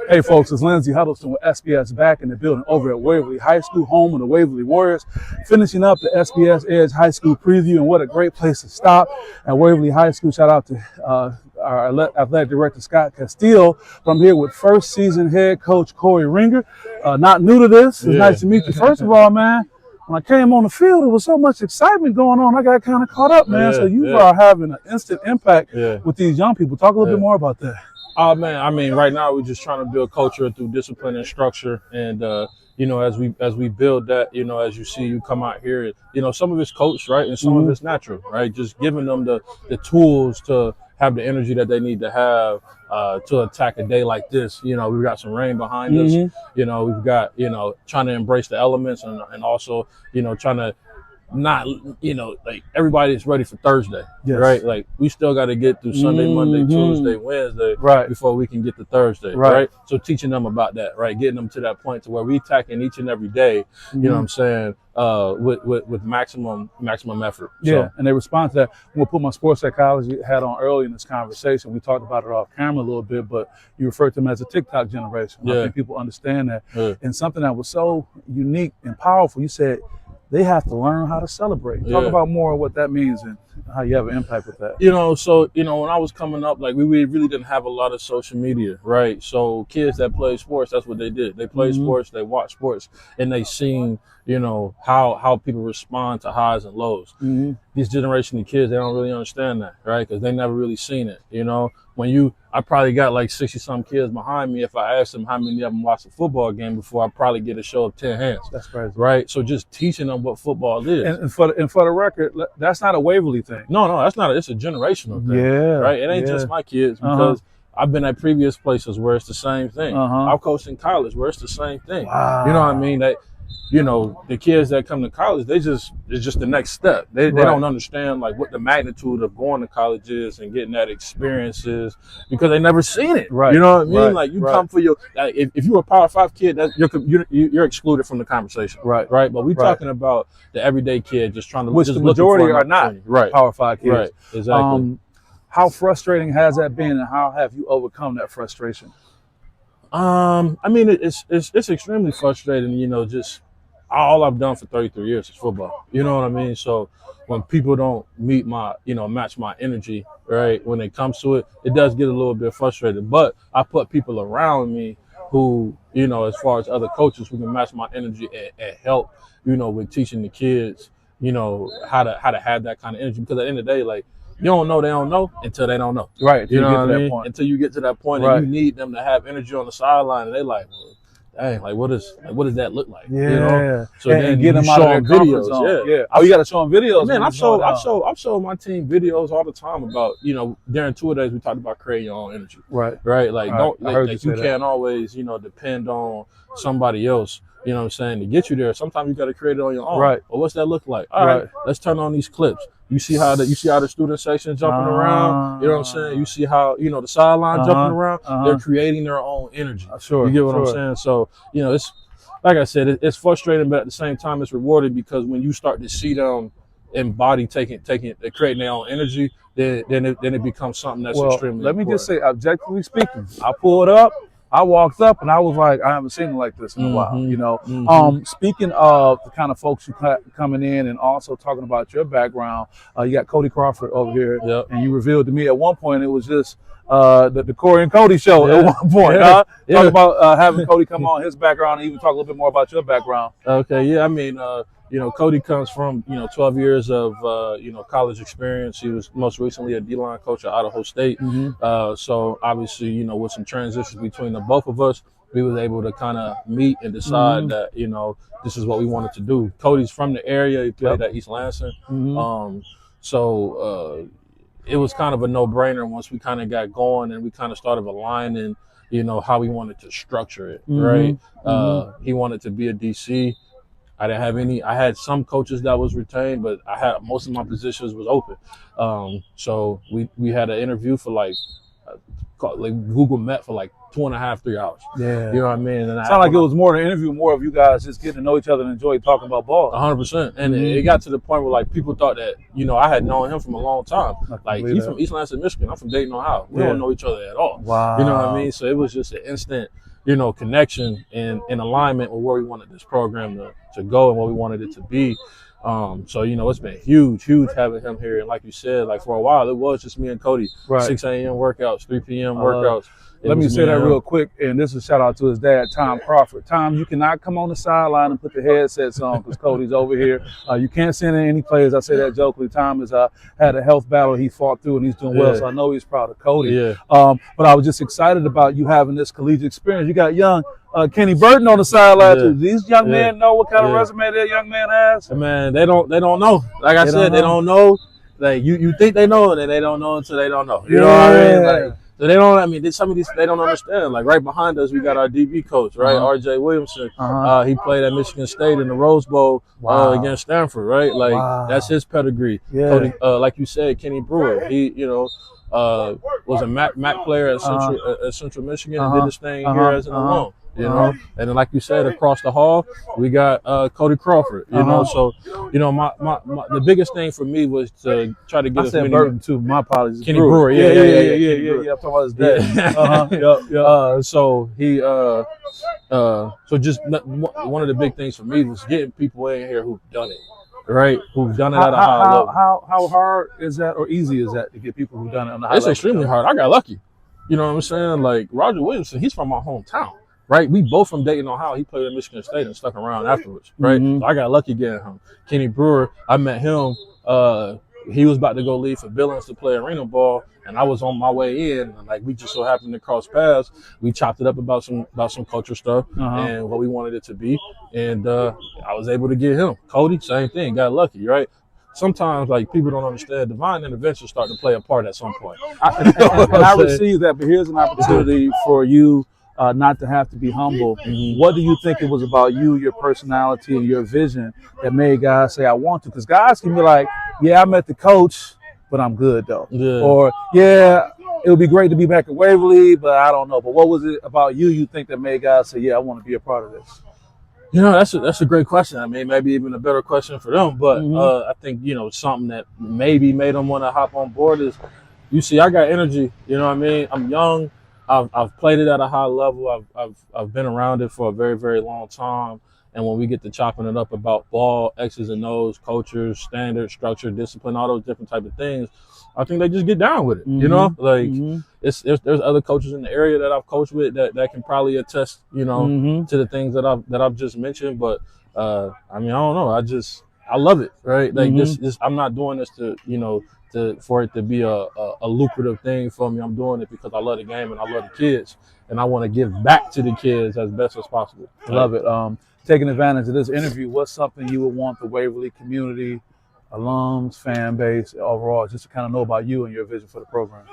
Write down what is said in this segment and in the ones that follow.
Hey folks, it's Lindsey Huddleston with SPS back in the building over at Waverly High School, home of the Waverly Warriors, finishing up the SPSEdge High School preview, and what a great place to stop at Waverly High School. Shout out to our athletic director, Scott Castile. But I'm here with first season head coach Korey Ringer. Not new to this. It's nice to meet you. First of all, man, when I came on the field, there was so much excitement going on. I got kind of caught up, man. So you are having an instant impact with these young people. Talk a little bit more about that. Oh man, I mean, right now we're just trying to build culture through discipline and structure, and you know, as we build that, you know, as you see, you come out here, you know, some of it's coached, right, and some of it's natural, right. Just giving them the tools to have the energy that they need to have to attack a day like this. You know, we've got some rain behind us. You know, we've got, you know, trying to embrace the elements and also, you know, trying to not, you know, like everybody's ready for Thursday, right? Like we still got to get through Sunday, Monday, Tuesday, Wednesday, before we can get to Thursday, right? So teaching them about that, right? Getting them to that point to where we attacking each and every day, you know what I'm saying, with maximum effort. Yeah, so. And they respond to that. We'll put my sports psychology hat on early in this conversation. We talked about it off camera a little bit, but you referred to them as a TikTok generation. I think people understand that. And something that was so unique and powerful, you said, they have to learn how to celebrate. Talk about more of what that means and how you have an impact with that. You know, so, you know, when I was coming up, like we really didn't have a lot of social media, right? So kids that play sports, that's what they did. They played sports, they watched sports, and they seen, you know, how people respond to highs and lows. This generation of kids, they don't really understand that, right? Because they never really seen it, you know? I probably got like 60-some kids behind me. If I asked them how many of them watched a football game before, I'd probably get a show of 10 hands. That's crazy. Right? So just teaching them what football is. And for the record, that's not a Waverly thing. No, that's not. It's a generational thing. Right? It ain't just my kids, because I've been at previous places where it's the same thing. I've coached in college where it's the same thing. Wow. You know what I mean? You know, the kids that come to college, it's just the next step. They don't understand like what the magnitude of going to college is and getting that experience is, because they never seen it. Right. You know what I mean? Like you come for your, like, if you're a Power 5 kid, you're excluded from the conversation. Right. But we're talking about the everyday kid just trying to, which the majority are not Power 5 kids. Right. Exactly. How frustrating has that been, and how have you overcome that frustration? I mean, it's extremely frustrating. You know, just all I've done for 33 years is football. You know what I mean? So when people don't match my energy, right, when it comes to it, it does get a little bit frustrated. But I put people around me who, you know, as far as other coaches who can match my energy and help, you know, with teaching the kids, you know, how to have that kind of energy. Because at the end of the day, like, you don't know they don't know until they don't know. Right. You know what I mean? Until you get to that point and you need them to have energy on the sideline, and they're like, well, dang, like what does that look like? Yeah. You know? So and then get them out of their videos. Oh, you got to show them videos. Man, I've showed my team videos all the time about, you know, during tour days we talked about creating your own energy. Right. Like you can't always, you know, depend on somebody else. You know what I'm saying? To get you there, sometimes you got to create it on your own. Right. Well, what's that look like? All right, let's turn on these clips. You see how the student section jumping around. You know what I'm saying? You see how, you know, the sideline jumping around. They're creating their own energy. You get what I'm saying? So, you know, it's like I said, it's frustrating, but at the same time, it's rewarding, because when you start to see them embody creating their own energy, then it becomes something that's extremely let me important. just say, objectively speaking, I pulled up. I walked up and I was like, I haven't seen it like this in a while, you know. Speaking of the kind of folks who coming in, and also talking about your background, you got Cody Crawford over here, and you revealed to me at one point it was just the Korey and Cody show at one point. Talk about having Cody come on, his background, and even talk a little bit more about your background. Okay, yeah, I mean, you know, Cody comes from, you know, 12 years of, you know, college experience. He was most recently a D-line coach at Idaho State. So obviously, you know, with some transitions between the both of us, we was able to kind of meet and decide that, you know, this is what we wanted to do. Cody's from the area. He played at East Lansing. So it was kind of a no-brainer once we kind of got going and we kind of started aligning, you know, how we wanted to structure it, right? He wanted to be a DC. I didn't have any. I had some coaches that was retained, but I had most of my positions was open. So we had an interview for like Google Met for like 2.5, 3 hours. Yeah. You know what I mean? And It sounded like it was more than an interview, more of you guys just getting to know each other and enjoy talking about ball. 100%. And it got to the point where like people thought that, you know, I had known him from a long time. Like he's from East Lansing, Michigan. I'm from Dayton, Ohio. We don't know each other at all. Wow. You know what I mean? So it was just an instant, you know, connection and alignment with where we wanted this program to go and what we wanted it to be. So, you know, it's been huge having him here. And like you said, like for a while, it was just me and Cody. 6 a.m. workouts, 3 p.m. workouts. Let me say that real quick, and this is a shout out to his dad, Tom Crawford. Tom, you cannot come on the sideline and put the headsets on because Cody's over here. You can't send in any players. I say that jokingly. Tom has had a health battle he fought through, and he's doing well, so I know he's proud of Cody. But I was just excited about you having this collegiate experience. You got young Kenny Burton on the sideline too. These young men know what kind of resume that young man has? Man, they don't know. Like I said, they don't know. Like you think they know, and then they don't know until they don't know. You know what I mean? Like, so they don't. I mean, some of these they don't understand. Like right behind us, we got our DB coach, right, R.J. Williamson. He played at Michigan State in the Rose Bowl against Stanford, right? Like that's his pedigree. Cody, like you said, Kenny Brewer. He, you know, was a MAC player at Central Michigan and did his thing here as an alum. You know, and then like you said, across the hall, we got Cody Crawford. You know, so you know, my the biggest thing for me was to try to get I said Burton too. My apologies. Kenny Brewer. Yeah. I'm talking about his dad. So he so just one of the big things for me was getting people in here who've done it. Right, who've done it at a high level. How hard is that, or easy is that to get people who've done it on the high level? It's extremely hard. I got lucky. You know what I'm saying? Like Roger Williamson, he's from my hometown. Right, we both from Dayton, Ohio. He played at Michigan State and stuck around afterwards. Right, so I got lucky getting him. Kenny Brewer, I met him. He was about to go leave for Billings to play arena ball, and I was on my way in. And like we just so happened to cross paths. We chopped it up about some culture stuff and what we wanted it to be, and I was able to get him. Cody, same thing. Got lucky, right? Sometimes, like, people don't understand, divine intervention start to play a part at some point. I receive that, but here's an opportunity for you not to have to be humble. What do you think it was about you, your personality, and your vision that made guys say, I want to? Because guys can be like, yeah, I met the coach, but I'm good, though. Or, yeah, it would be great to be back at Waverly, but I don't know. But what was it about you think that made guys say, yeah, I want to be a part of this? You know, that's a great question. I mean, maybe even a better question for them. But I think, you know, something that maybe made them want to hop on board is, you see, I got energy. You know what I mean? I'm young. I've played it at a high level. I've been around it for a very, very long time. And when we get to chopping it up about ball, X's and O's, cultures, standard, structure, discipline, all those different type of things, I think they just get down with it. You know, like there's other coaches in the area that I've coached with that can probably attest, you know, to the things that I've just mentioned. But I mean, I don't know. I love it, right? Like this I'm not doing this to, you know, for it to be a lucrative thing for me. I'm doing it because I love the game and I love the kids, and I want to give back to the kids as best as possible. I love it. Taking advantage of this interview, what's something you would want the Waverly community, alums, fan base, overall, just to kind of know about you and your vision for the program?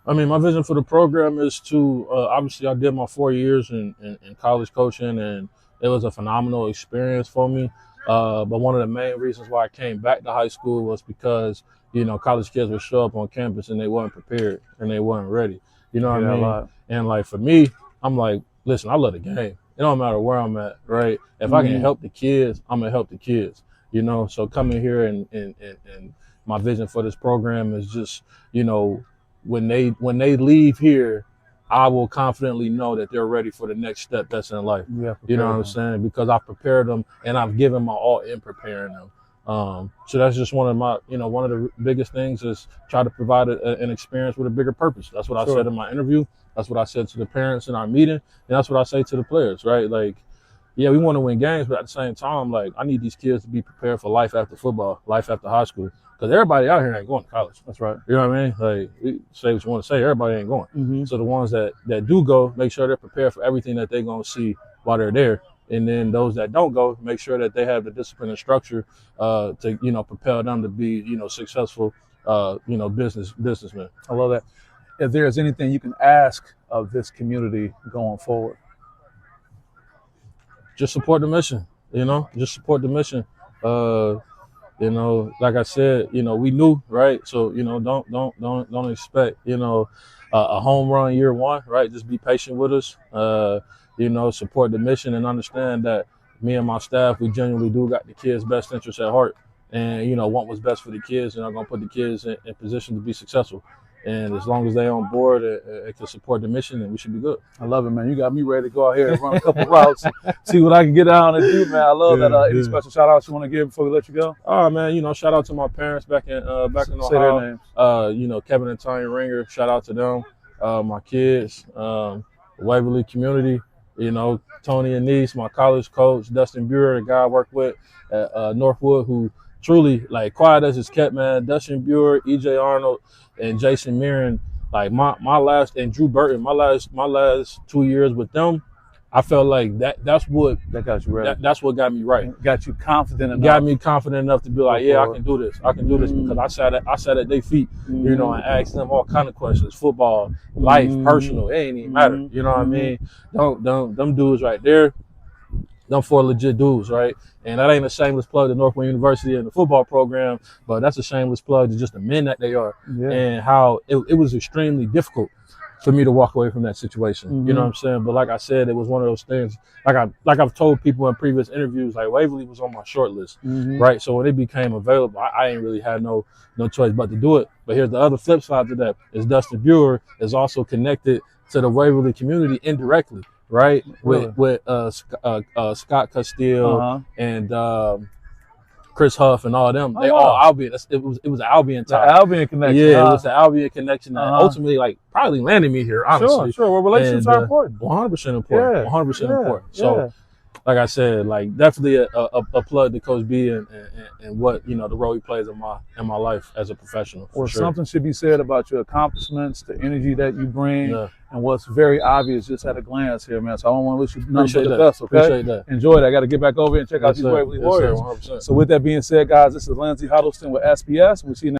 I mean, my vision for the program is to, obviously I did my 4 years in college coaching, and it was a phenomenal experience for me. But one of the main reasons why I came back to high school was because, you know, college kids would show up on campus and they weren't prepared and they weren't ready. You know what I mean? And like for me, I'm like, listen, I love the game. It don't matter where I'm at, right? If I can help the kids, I'm gonna help the kids. You know, so coming here and my vision for this program is just, you know, when they leave here, I will confidently know that they're ready for the next step that's in life. You know what I'm saying? Because I've prepared them and I've given my all in preparing them. So that's just one of my, you know, one of the biggest things is try to provide an experience with a bigger purpose. That's what I said in my interview. That's what I said to the parents in our meeting. And that's what I say to the players, right? Like, yeah, we want to win games, but at the same time, like, I need these kids to be prepared for life after football, life after high school. Because everybody out here ain't going to college. That's right. You know what I mean? Like, we say what you want to say, everybody ain't going. So the ones that do go, make sure they're prepared for everything that they're going to see while they're there. And then those that don't go, make sure that they have the discipline and structure to, you know, propel them to be, you know, successful, you know, businessmen. I love that. If there's anything you can ask of this community going forward, just support the mission. You know, just support the mission. You know, like I said, you know, we knew, right? So, you know, don't expect, you know, a home run year one, right? Just be patient with us. You know, support the mission and understand that me and my staff, we genuinely do got the kids' best interests at heart, and you know, want what's best for the kids, and are gonna put the kids in position to be successful. And as long as they on board and can support the mission, then we should be good. I love it, man. You got me ready to go out here and run a couple routes, see what I can get down and do, man. I love that. Any special shout outs you want to give before we let you go? Oh man, you know, shout out to my parents back in Ohio. Say their names. You know, Kevin and Tanya Ringer. Shout out to them. My kids, Waverly community. You know, Tony and Niece, my college coach, Dustin Buer, the guy I work with at Northwood, who truly, like, quiet as it's kept, man. Dustin Buer, EJ Arnold, and Jason Mirren, like my last, and Drew Burton, my last 2 years with them, I felt like that's what got you ready. That's what got me right. Got you confident enough. Got me confident enough to be like, yeah, I can do this. I can do this because I sat at their feet, you know, and asked them all kind of questions, football, life, personal. It ain't even matter. You know what I mean? Them dudes right there, them 4 legit dudes, right? And that ain't a shameless plug to Northwood University and the football program, but that's a shameless plug to just the men that they are, and how it was extremely difficult for me to walk away from that situation. You know what I'm saying? But like I said, it was one of those things, like I've told people in previous interviews, like Waverly was on my short list, right? So when it became available, I ain't really had no choice but to do it. But here's the other flip side to that, is Dustin Buer is also connected to the Waverly community indirectly, right? With Scott Castile and Chris Huff and all of them. They all Albion. It was an Albion tie. The Albion connection. Yeah, it was the Albion connection that ultimately, like, probably landed me here, honestly. Sure. Well, relationships are important. 100% important. 100% important. So, like I said, like, definitely a plug to Coach B and what, you know, the role he plays in my life as a professional. Or something should be said about your accomplishments, the energy that you bring, and what's very obvious just at a glance here, man. So I don't want to wish you nothing but the best, okay? Appreciate that. Enjoy it. I got to get back over here and check out these Waverly Warriors. Sir, 100%. So with that being said, guys, this is Lindsey Huddleston with SPS. We'll see you next